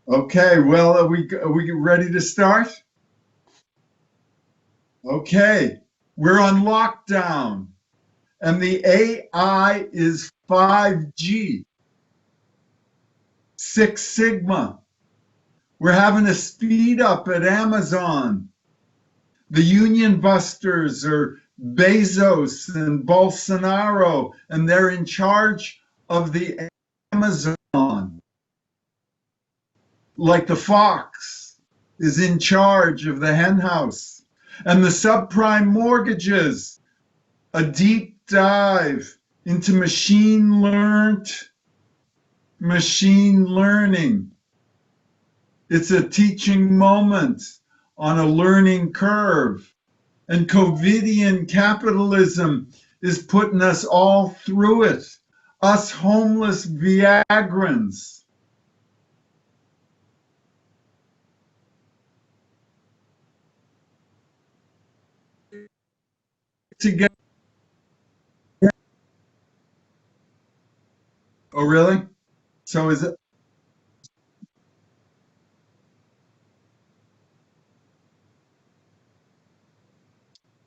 Okay, well, are we ready to start? Okay, we're on lockdown, and the AI is 5G, Six Sigma. We're having a speed up at Amazon. The union busters are Bezos and Bolsonaro, and they're in charge of the Amazon, like the fox is in charge of the hen house. And the subprime mortgages, a deep dive into machine learning. It's a teaching moment on a learning curve. And COVIDian capitalism is putting us all through it, us homeless Viagrans. Together. Oh, really? So is it?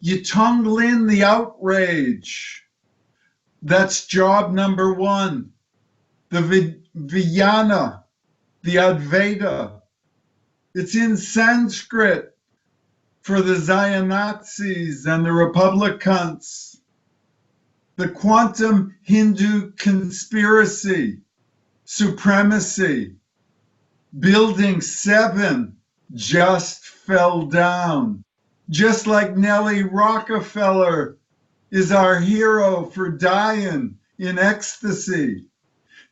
You tongue in the outrage. That's job number one. The Vijnana, the Advaita. It's in Sanskrit for the Zionazis and the Republicans. The quantum Hindu conspiracy, supremacy. Building 7 just fell down. Just like Nellie Rockefeller is our hero for dying in ecstasy.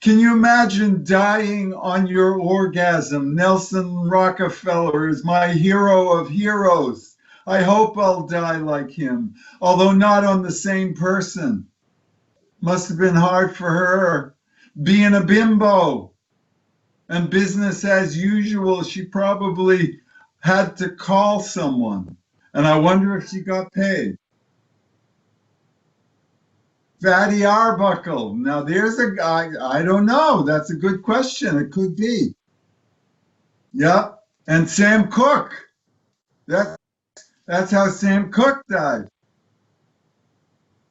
Can you imagine dying on your orgasm? Nelson Rockefeller is my hero of heroes. I hope I'll die like him, although not on the same person. Must have been hard for her being a bimbo. And business as usual, she probably had to call someone. And I wonder if she got paid. Fatty Arbuckle. Now there's a guy, I don't know. That's a good question. It could be. Yep. And Sam Cooke. That, that's how Sam Cooke died.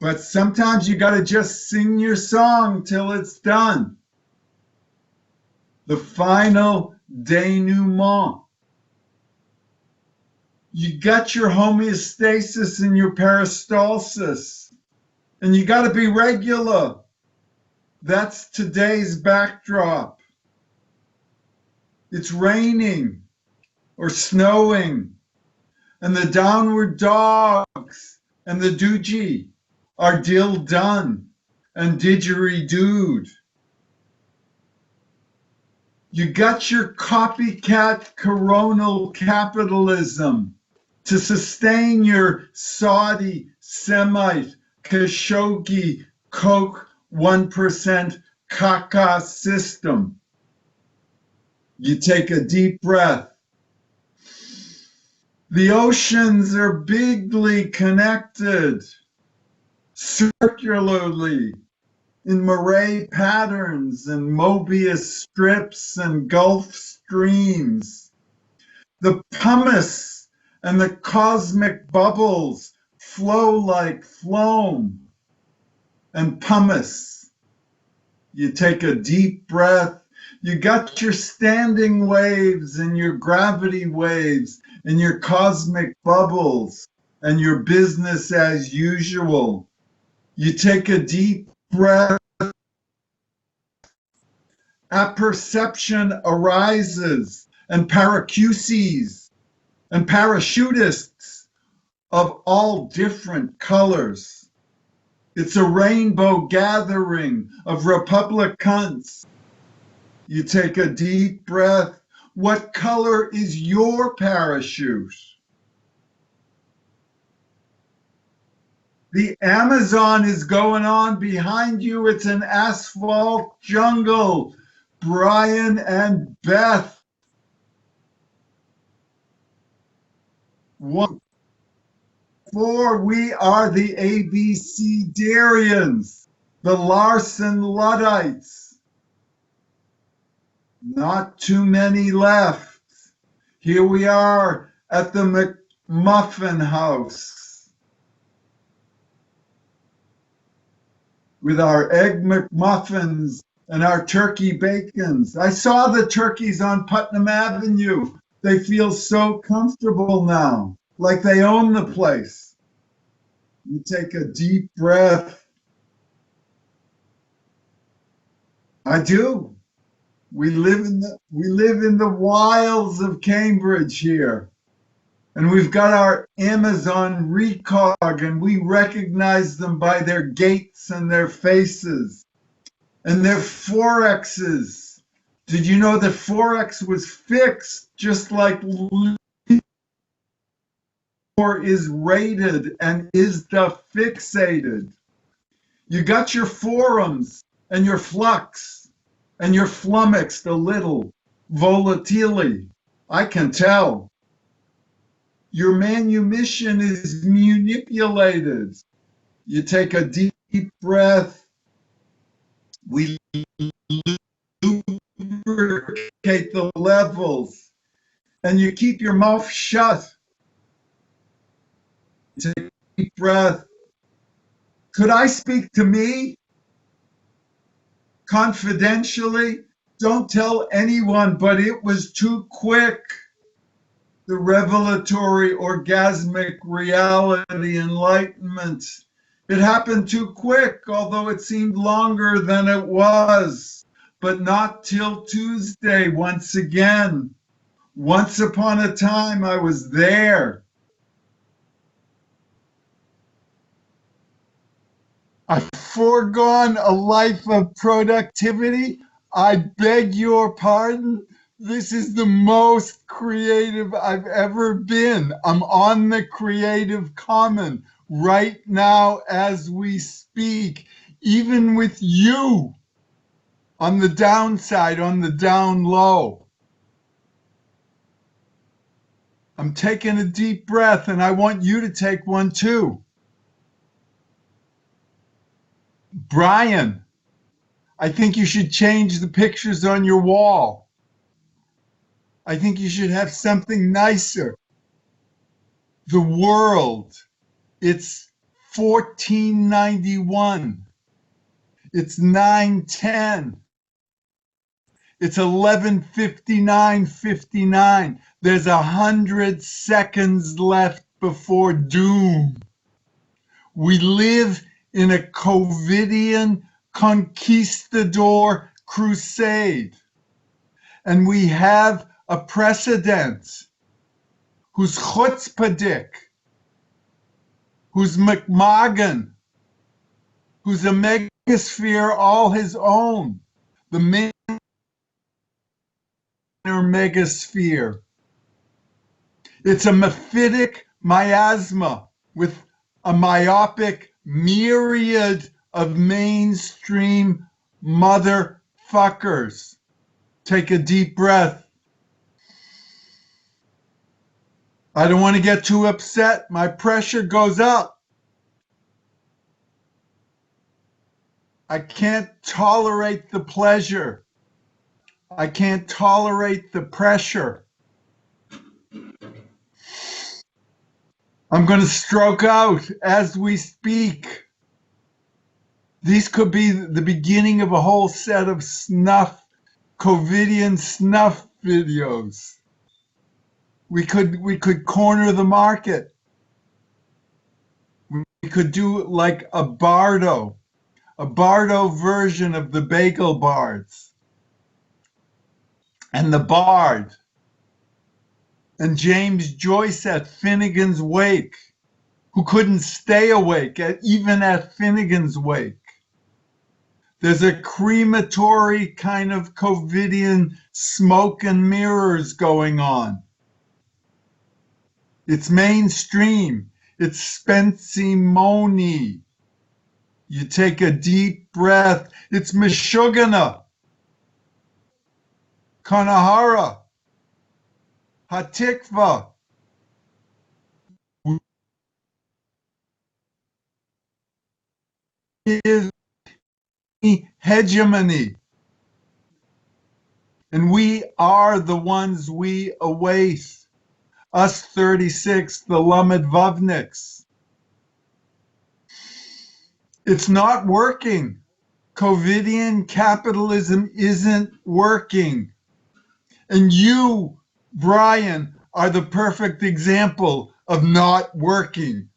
But sometimes you got to just sing your song till it's done. The final denouement. You got your homeostasis and your peristalsis, and you got to be regular. That's today's backdrop. It's raining or snowing, and the downward dogs and the doogie are dill done and didgeridooed. You got your copycat coronal capitalism to sustain your Saudi, Semite, Khashoggi, Coke 1% caca system. You take a deep breath. The oceans are bigly connected, circularly, in moray patterns and Mobius strips and Gulf streams. The pumice and the cosmic bubbles flow like phloem and pumice. You take a deep breath. You got your standing waves and your gravity waves and your cosmic bubbles and your business as usual. You take a deep breath. Apperception arises, and paracuses and parachutists of all different colors. It's a rainbow gathering of Republicans. You take a deep breath. What color is your parachute? The Amazon is going on behind you. It's an asphalt jungle. Brian and Beth. One, four, we are the ABCdarians, the Larson Luddites. Not too many left. Here we are at the McMuffin House with our egg McMuffins and our turkey bacons. I saw the turkeys on Putnam Avenue. They feel so comfortable now, like they own the place. You take a deep breath. I do. We live in the wilds of Cambridge here. And we've got our Amazon recog, and we recognize them by their gaits and their faces and their forexes. Did you know the forex was fixed just like or is rated and is the fixated? You got your forums and your flux and your flummoxed a little, volatilely. I can tell. Your manumission is manipulated. You take a deep breath. We lubricate the levels, and you keep your mouth shut. You take a deep breath. Could I speak to me confidentially? Don't tell anyone, but it was too quick. The revelatory orgasmic reality enlightenment. It happened too quick, although it seemed longer than it was. But not till Tuesday once again. Once upon a time, I was there. I've foregone a life of productivity. I beg your pardon. This is the most creative I've ever been. I'm on the Creative Common right now as we speak, even with you on the downside, on the down low. I'm taking a deep breath, and I want you to take one too. Brian, I think you should change the pictures on your wall. I think you should have something nicer. The world, it's 1491. It's 9:10. It's 11:59:59. There's 100 seconds left before doom. We live in a COVIDian conquistador crusade. And we have a precedent who's chutzpahdik, who's McMagan, who's a megasphere all his own, the minor megasphere. It's a mephitic miasma with a myopic myriad of mainstream motherfuckers. Take a deep breath. I don't want to get too upset. My pressure goes up. I can't tolerate the pleasure. I can't tolerate the pressure. I'm going to stroke out as we speak. These could be the beginning of a whole set of snuff, COVIDian snuff videos. We could corner the market. We could do like a bardo version of the bagel bards. And the bard. And James Joyce at Finnegan's Wake, who couldn't stay awake even at Finnegan's Wake. There's a crematory kind of COVIDian smoke and mirrors going on. It's mainstream. It's Spensimony. You take a deep breath. It's Meshuggah, Kanahara, Hatikva. Is hegemony. And we are the ones we await. Us 36, the Lamed It's not working. COVIDian capitalism isn't working. And you, Brian, are the perfect example of not working.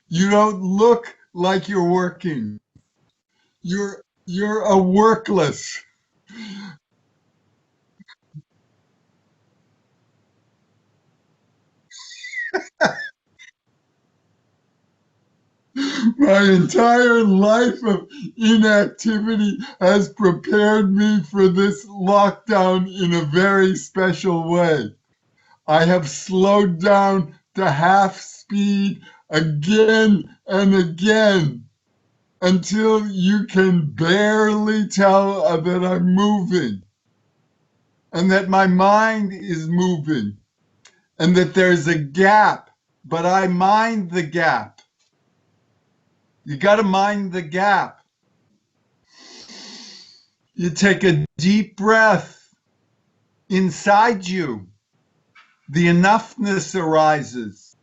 You don't look like you're working. You're a workless. My entire life of inactivity has prepared me for this lockdown in a very special way. I have slowed down to half speed again and again until you can barely tell that I'm moving and that my mind is moving and that there's a gap, but I mind the gap. You got to mind the gap. You take a deep breath inside you. The enoughness arises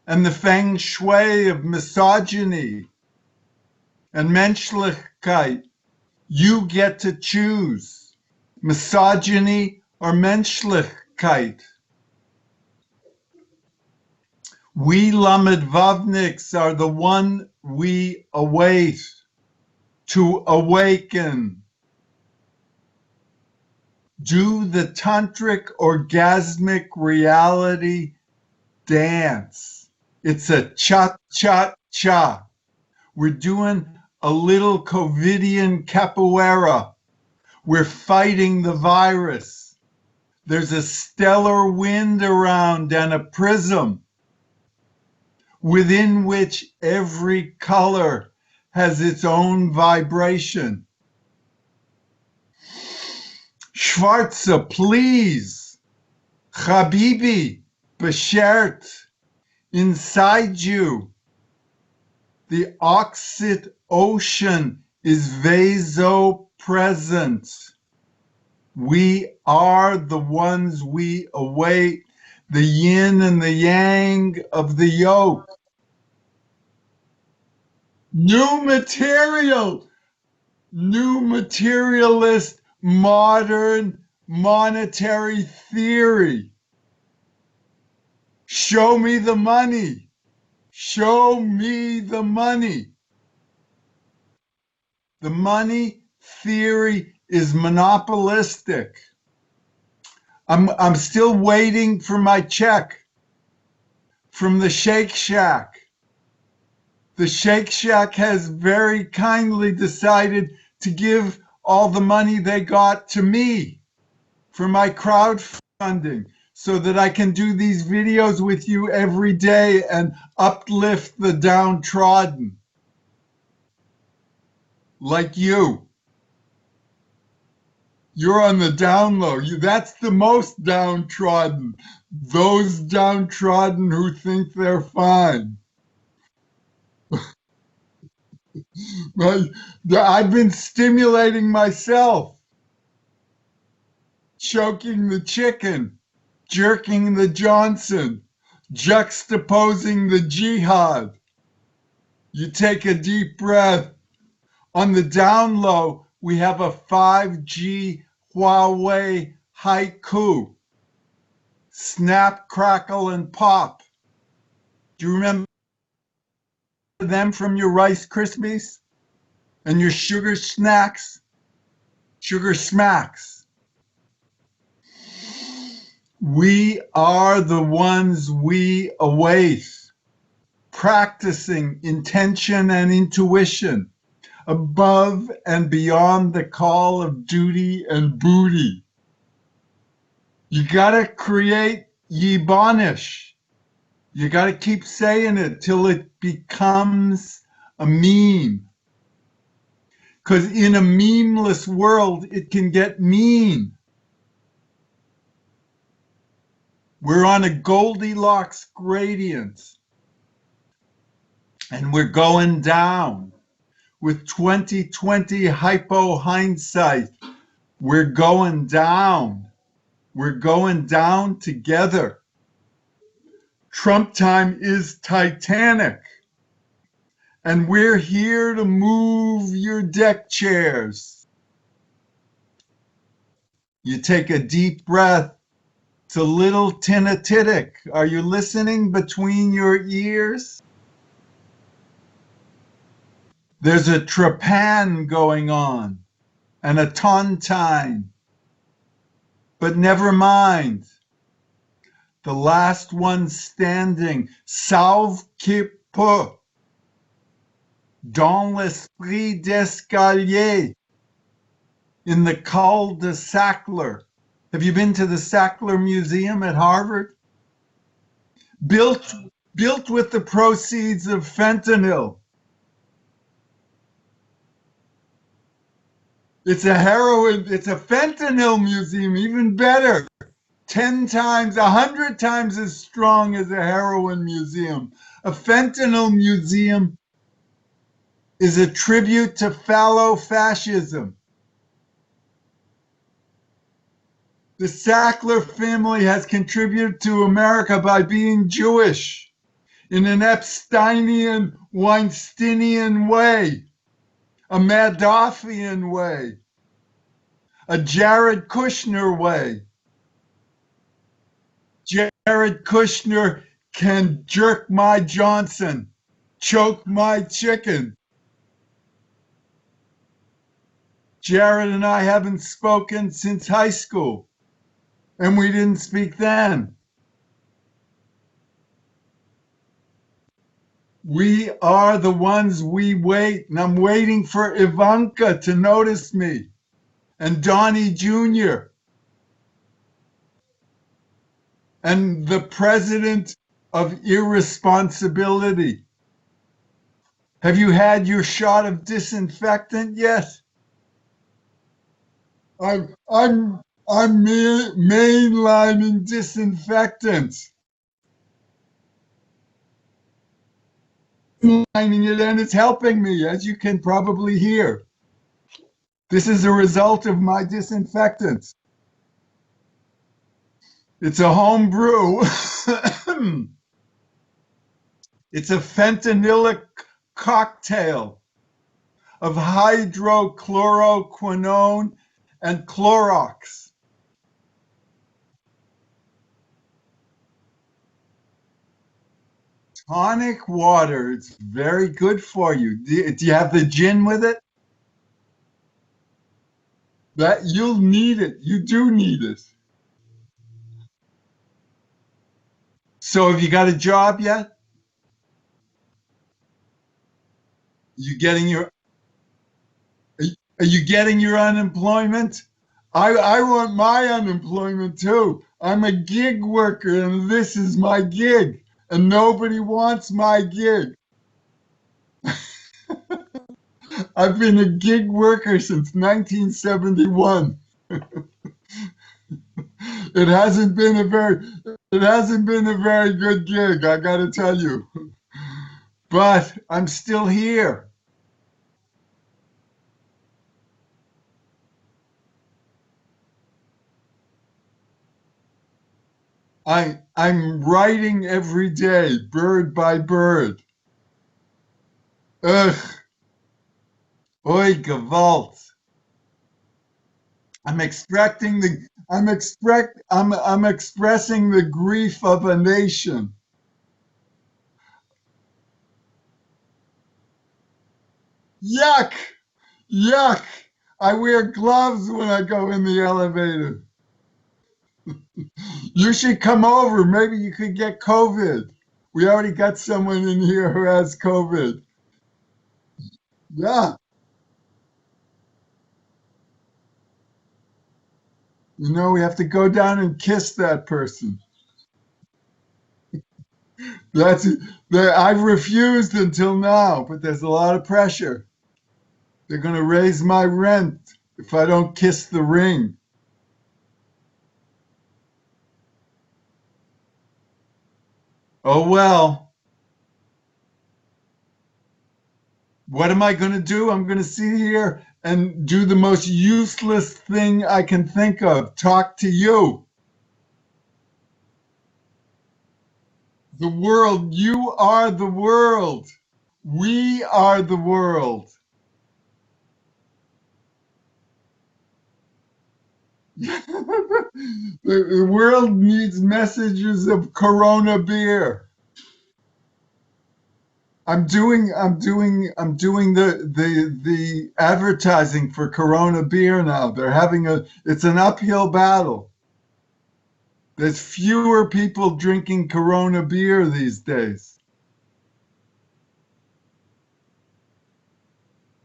and the feng shui of misogyny and menschlichkeit. You get to choose misogyny or menschlichkeit. We Lamed are the one we await to awaken. Do the tantric orgasmic reality dance. It's a cha-cha-cha. We're doing a little COVIDian capoeira. We're fighting the virus. There's a stellar wind around and a prism within which every color has its own vibration. Schwarze, please. Habibi, beschert. Inside you, the oxid ocean is vasopresent. We are the ones we await, the yin and the yang of the yoke. New materialist, modern monetary theory. Show me the money. Show me the money. The money theory is monopolistic. I'm still waiting for my check from the Shake Shack. The Shake Shack has very kindly decided to give all the money they got to me for my crowdfunding so that I can do these videos with you every day and uplift the downtrodden. Like you. You're on the down low. That's the most downtrodden. Those downtrodden who think they're fine. I've been stimulating myself. Choking the chicken. Jerking the Johnson. Juxtaposing the jihad. You take a deep breath. On the down low, we have a 5G Huawei haiku. Snap, crackle, and pop. Do you remember them from your Rice Krispies? And your sugar snacks? Sugar smacks. We are the ones we await. Practicing intention and intuition. Above and beyond the call of duty and booty. You gotta create Yibanish. You gotta keep saying it till it becomes a meme. Because in a memeless world, it can get mean. We're on a Goldilocks gradient. And we're going down. With 2020 hypo hindsight, We're going down. We're going down together. Trump time is Titanic. And we're here to move your deck chairs. You take a deep breath. It's a little tinatitic. Are you listening between your ears? There's a trepan going on and a tontine. But never mind. The last one standing, sauve qui peut, dans l'esprit d'escalier, in the cul de Sackler. Have you been to the Sackler Museum at Harvard? Built with the proceeds of fentanyl. It's a fentanyl museum, even better. 10 times, 100 times as strong as a heroin museum. A fentanyl museum is a tribute to phallo-fascism. The Sackler family has contributed to America by being Jewish in an Epsteinian, Weinsteinian way, a Madoffian way, a Jared Kushner way. Jared Kushner can jerk my Johnson, choke my chicken. Jared and I haven't spoken since high school, and we didn't speak then. We are the ones we wait, and I'm waiting for Ivanka to notice me, and Donnie Jr., and the president of irresponsibility. Have you had your shot of disinfectant yet? I'm mainlining disinfectant. Mainlining it, and it's helping me, as you can probably hear. This is a result of my disinfectant. It's a home brew. It's a fentanylic cocktail of hydrochloroquinone and Clorox. Tonic water. It's very good for you. Do you have the gin with it? That you'll need it. You do need it. So have you got a job yet? Are you getting your unemployment? I want my unemployment too. I'm a gig worker and this is my gig. And nobody wants my gig. I've been a gig worker since 1971. It hasn't been a very good gig, I gotta tell you. But I'm still here. I'm writing every day, bird by bird. Ugh. Oi, Gewalt. I'm expressing the grief of a nation. Yuck! Yuck! I wear gloves when I go in the elevator. You should come over. Maybe you could get COVID. We already got someone in here who has COVID. Yeah. You know, we have to go down and kiss that person. I've refused until now, but there's a lot of pressure. They're going to raise my rent if I don't kiss the ring. Oh, well. What am I going to do? I'm going to sit here and do the most useless thing I can think of, talk to you. The world, you are the world. We are the world. The world needs messages of Corona beer. I'm doing the advertising for Corona beer now. It's an uphill battle. There's fewer people drinking Corona beer these days.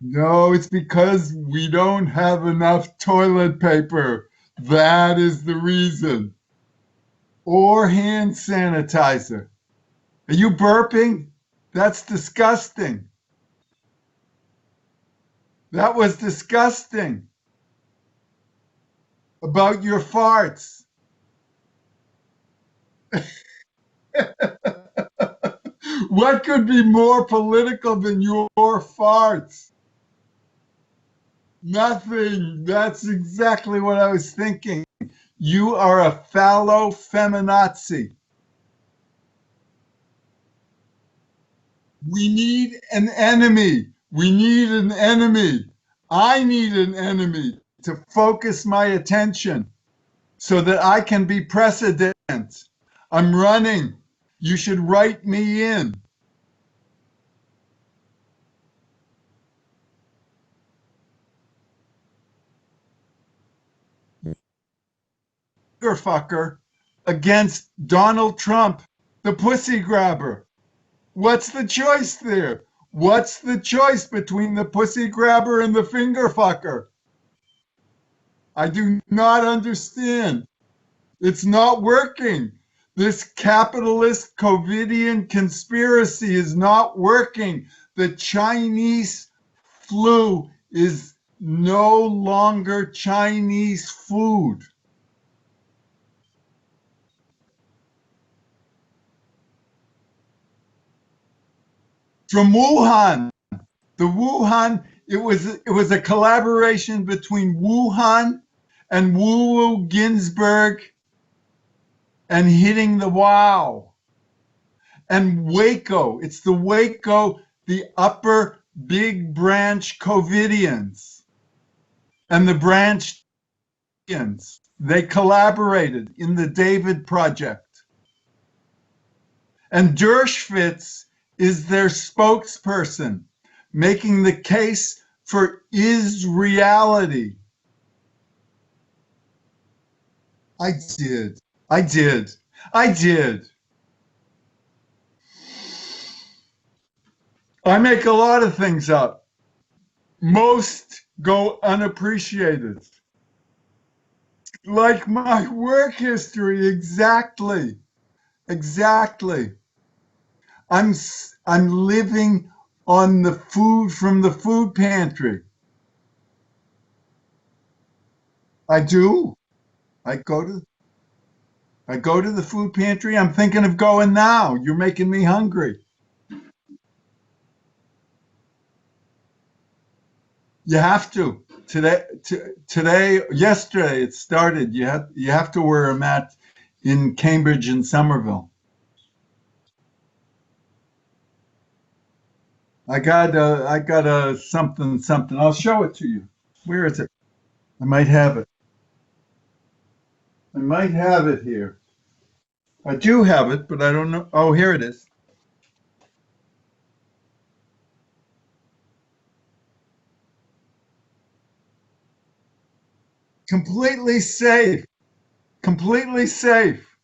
No, it's because we don't have enough toilet paper. That is the reason. Or hand sanitizer. Are you burping? That's disgusting. That was disgusting. About your farts. What could be more political than your farts? Nothing. That's exactly what I was thinking. You are a fallow feminazi. We need an enemy. We need an enemy. I need an enemy to focus my attention so that I can be president. I'm running. You should write me in. Fucker against Donald Trump, the pussy grabber. What's the choice there? What's the choice between the pussy grabber and the finger fucker? I do not understand. It's not working. This capitalist COVIDian conspiracy is not working. The Chinese flu is no longer Chinese food. From Wuhan. The Wuhan, it was a collaboration between Wuhan and Wu Ginsburg and hitting the wow. And Waco, it's the Waco, the upper big branch COVIDians and the branch they collaborated in the David Project. And Dershowitz is their spokesperson, making the case for is reality. I did. I did. I did. I make a lot of things up. Most go unappreciated. Like my work history, exactly. Exactly. I'm I'm living on the food from the food pantry. I do. I go to I go to the food pantry. I'm thinking of going now. You're making me hungry. You have to. Yesterday it started. You have to wear a mat in Cambridge and Somerville. I got a something something. I'll show it to you. Where is it? I might have it. I might have it here. I do have it, but I don't know. Oh, here it is. Completely safe. Completely safe.